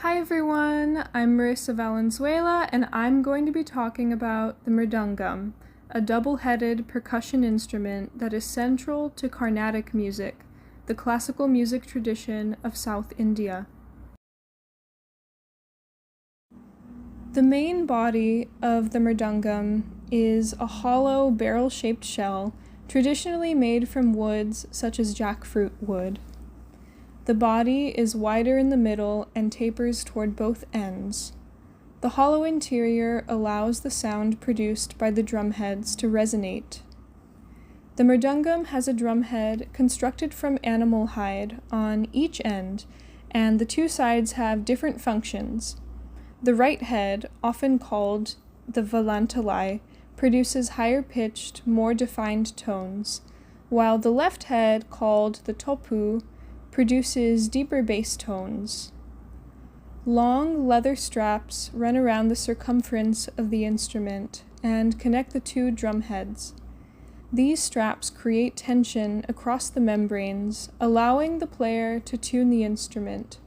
Hi everyone, I'm Marissa Valenzuela and I'm going to be talking about the Mridangam, a double-headed percussion instrument that is central to Carnatic music, the classical music tradition of South India. The main body of the Mridangam is a hollow barrel-shaped shell, traditionally made from woods such as jackfruit wood. The body is wider in the middle and tapers toward both ends. The hollow interior allows the sound produced by the drumheads to resonate. The Mridangam has a drumhead constructed from animal hide on each end, and the two sides have different functions. The right head, often called the Valantalai, produces higher-pitched, more defined tones, while the left head, called the Topu, produces deeper bass tones. Long leather straps run around the circumference of the instrument and connect the two drum heads. These straps create tension across the membranes, allowing the player to tune the instrument.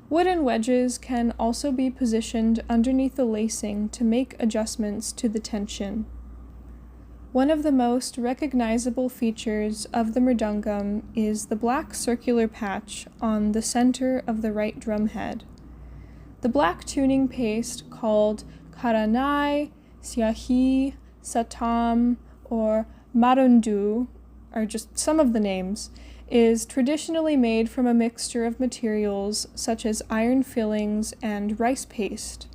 Wooden wedges can also be positioned underneath the lacing to make adjustments to the tension. One of the most recognizable features of the Mridangam is the black circular patch on the center of the right drum head. The black tuning paste, called Karanai, Syahi, Satam, or Marundu, are just some of the names, is traditionally made from a mixture of materials such as iron fillings and rice paste.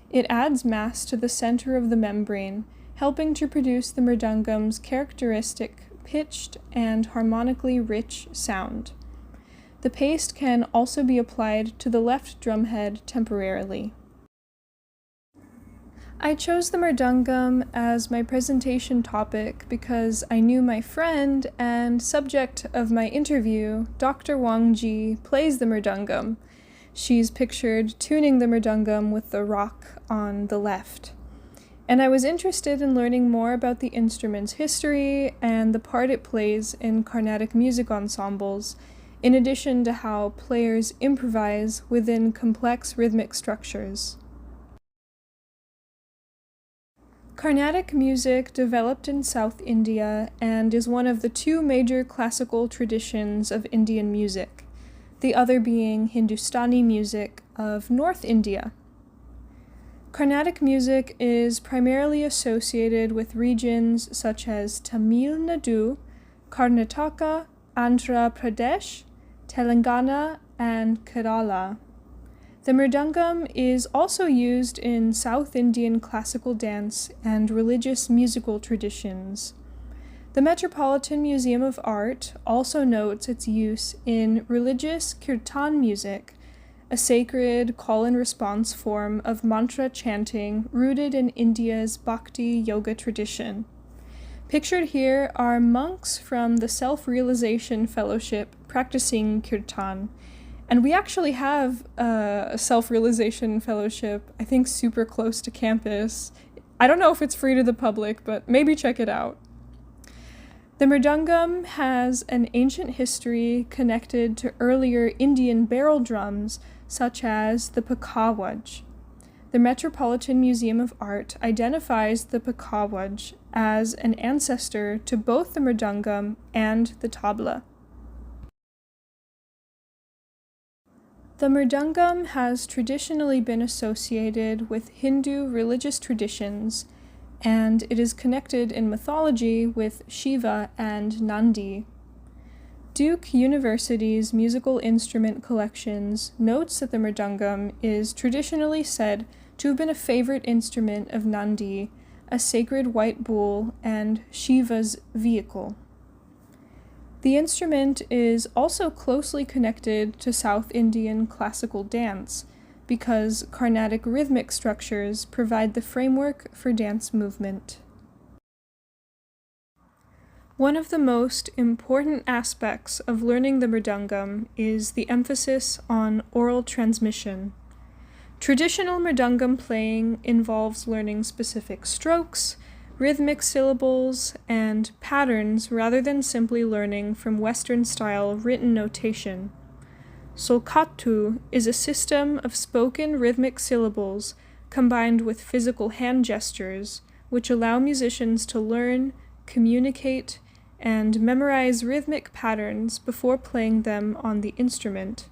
It adds mass to the center of the membrane, helping to produce the Mridangam's characteristic pitched and harmonically rich sound. The paste can also be applied to the left drumhead temporarily. I chose the Mridangam as my presentation topic because I knew my friend and subject of my interview, Dr. Wang Ji, plays the Mridangam. She's pictured tuning the Mridangam with the rock on the left. And I was interested in learning more about the instrument's history and the part it plays in Carnatic music ensembles, in addition to how players improvise within complex rhythmic structures. Carnatic music developed in South India and is one of the two major classical traditions of Indian music, the other being Hindustani music of North India. Carnatic music is primarily associated with regions such as Tamil Nadu, Karnataka, Andhra Pradesh, Telangana, and Kerala. The Mridangam is also used in South Indian classical dance and religious musical traditions. The Metropolitan Museum of Art also notes its use in religious kirtan music, a sacred call-and-response form of mantra chanting rooted in India's Bhakti yoga tradition. Pictured here are monks from the Self-Realization Fellowship practicing kirtan, and we actually have a Self-Realization Fellowship, I think super close to campus. I don't know if it's free to the public, but maybe check it out. The Mridangam has an ancient history connected to earlier Indian barrel drums, such as the Pakawaj. The Metropolitan Museum of Art identifies the Pakawaj as an ancestor to both the Mridangam and the tabla. The Mridangam has traditionally been associated with Hindu religious traditions, and it is connected in mythology with Shiva and Nandi. Duke University's musical instrument collections notes that the Mridangam is traditionally said to have been a favorite instrument of Nandi, a sacred white bull, and Shiva's vehicle. The instrument is also closely connected to South Indian classical dance, because Carnatic rhythmic structures provide the framework for dance movement. One of the most important aspects of learning the Mridangam is the emphasis on oral transmission. Traditional Mridangam playing involves learning specific strokes, rhythmic syllables, and patterns rather than simply learning from Western-style written notation. Solkatu is a system of spoken rhythmic syllables combined with physical hand gestures, which allow musicians to learn, communicate, and memorize rhythmic patterns before playing them on the instrument,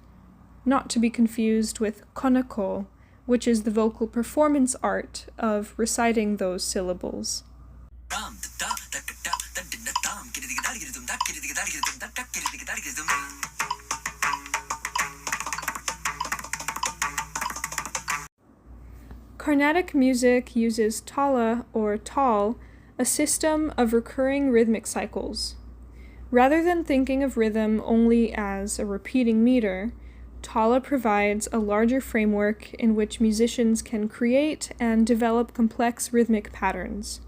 not to be confused with konako, which is the vocal performance art of reciting those syllables. Carnatic music uses tala or tal, a system of recurring rhythmic cycles. Rather than thinking of rhythm only as a repeating meter, tala provides a larger framework in which musicians can create and develop complex rhythmic patterns.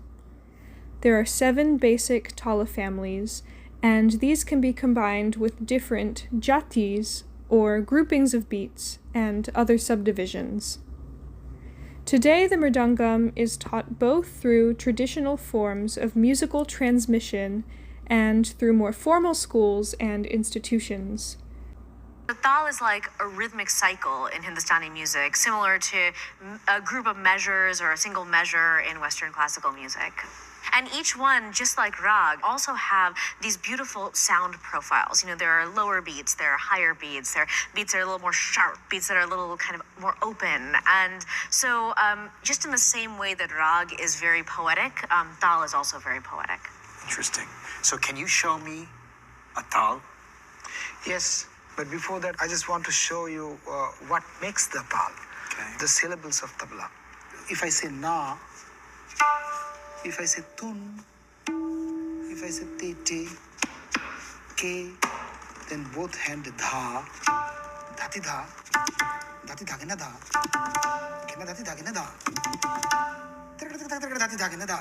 There are 7 basic tala families, and these can be combined with different jatis, or groupings of beats, and other subdivisions. Today, the mridangam is taught both through traditional forms of musical transmission and through more formal schools and institutions. The tal is like a rhythmic cycle in Hindustani music, similar to a group of measures or a single measure in Western classical music. And each one, just like rag, also have these beautiful sound profiles. There are lower beats, there are higher beats, there are beats that are a little more sharp, beats that are a little kind of more open. And so just in the same way that rag is very poetic, tal is also very poetic. Interesting. So can you show me a tal? Yes, but before that, I just want to show you what makes the tal, the syllables of tabla. If I say na, if I say tun, if I say te, ke, then both hand dha, dhati dha, dhati dha kena dha, kena dhati dha kena dha, dhati dha kena dha,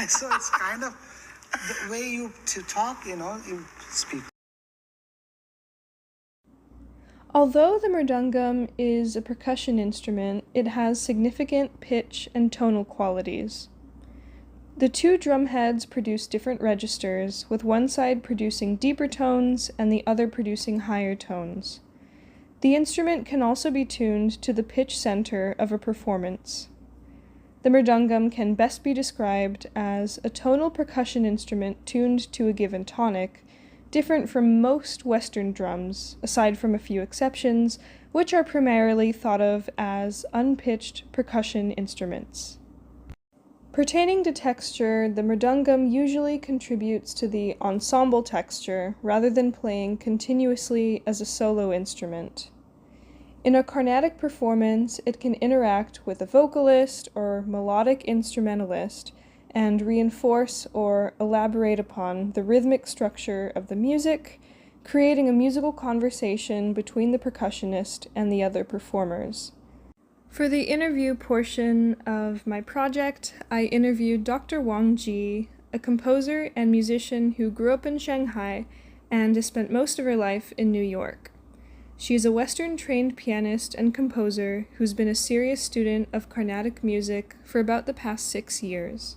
so it's kind of the way you to talk, you speak. Although the mridangam is a percussion instrument, it has significant pitch and tonal qualities. The 2 drum heads produce different registers, with one side producing deeper tones and the other producing higher tones. The instrument can also be tuned to the pitch center of a performance. The mridangam can best be described as a tonal percussion instrument tuned to a given tonic, different from most Western drums, aside from a few exceptions, which are primarily thought of as unpitched percussion instruments. Pertaining to texture, the mridangam usually contributes to the ensemble texture rather than playing continuously as a solo instrument. In a Carnatic performance, it can interact with a vocalist or melodic instrumentalist and reinforce or elaborate upon the rhythmic structure of the music, creating a musical conversation between the percussionist and the other performers. For the interview portion of my project, I interviewed Dr. Wang Ji, a composer and musician who grew up in Shanghai and has spent most of her life in New York. She is a Western-trained pianist and composer who's been a serious student of Carnatic music for about the past 6 years.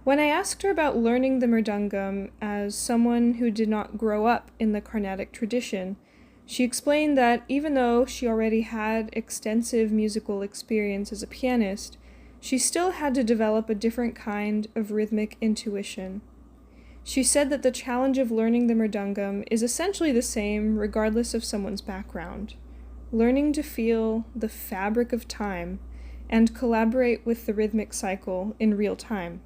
When I asked her about learning the mridangam as someone who did not grow up in the Carnatic tradition, she explained that even though she already had extensive musical experience as a pianist, she still had to develop a different kind of rhythmic intuition. She said that the challenge of learning the mridangam is essentially the same regardless of someone's background, learning to feel the fabric of time and collaborate with the rhythmic cycle in real time.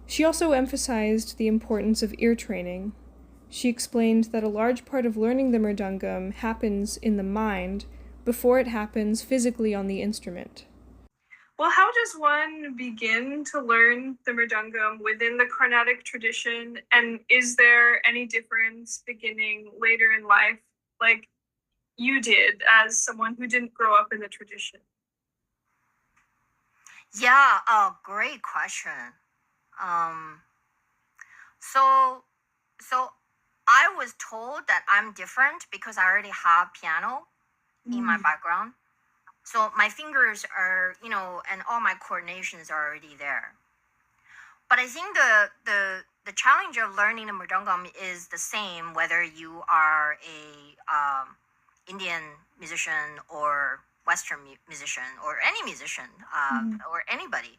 She also emphasized the importance of ear training. She explained that a large part of learning the mridangam happens in the mind before it happens physically on the instrument. Well, how does one begin to learn the mridangam within the Carnatic tradition? And is there any difference beginning later in life, like you did as someone who didn't grow up in the tradition? Yeah, great question. So I was told that I'm different because I already have piano in my background. So my fingers are, and all my coordinations are already there. But I think the the challenge of learning the mridangam is the same whether you are a Indian musician or Western musician or any musician or anybody.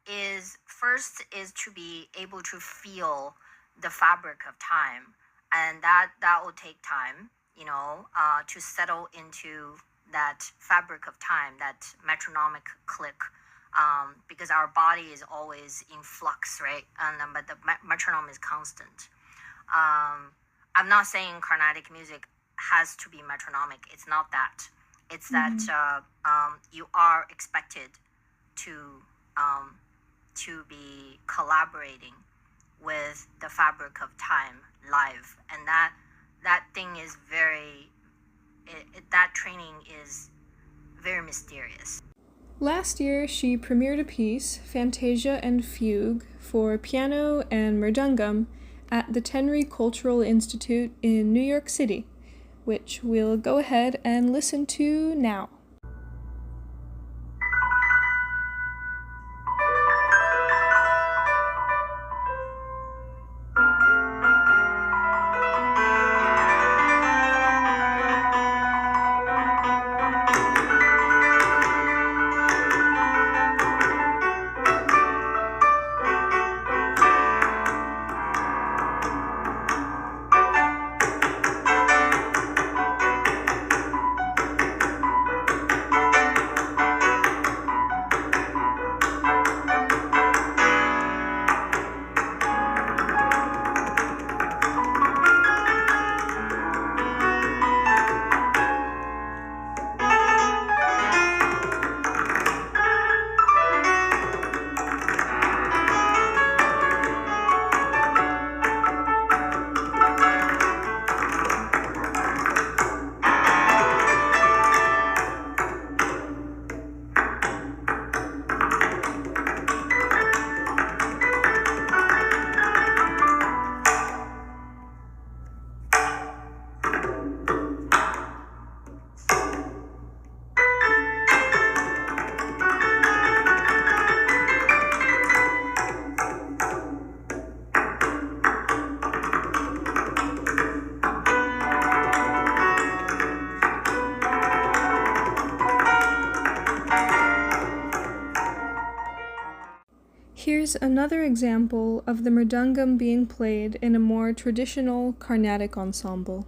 Is to be able to feel the fabric of time, and that will take time, to settle into that fabric of time, that metronomic click. Because our body is always in flux, right? But the metronome is constant. I'm not saying Carnatic music has to be metronomic. It's not that. It's that you are expected to be collaborating with the fabric of time live, and that thing is that training is very mysterious. Last year, she premiered a piece, Fantasia and Fugue, for piano and mridangam at the Tenry Cultural Institute in New York City, which we'll go ahead and listen to now. Here's another example of the mridangam being played in a more traditional Carnatic ensemble.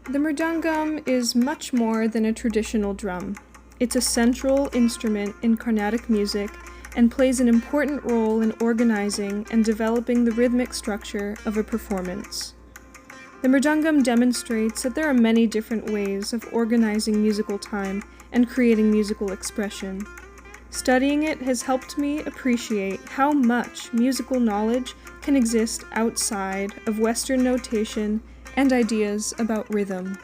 The mridangam is much more than a traditional drum. It's a central instrument in Carnatic music and plays an important role in organizing and developing the rhythmic structure of a performance. The mridangam demonstrates that there are many different ways of organizing musical time and creating musical expression. Studying it has helped me appreciate how much musical knowledge can exist outside of Western notation and ideas about rhythm.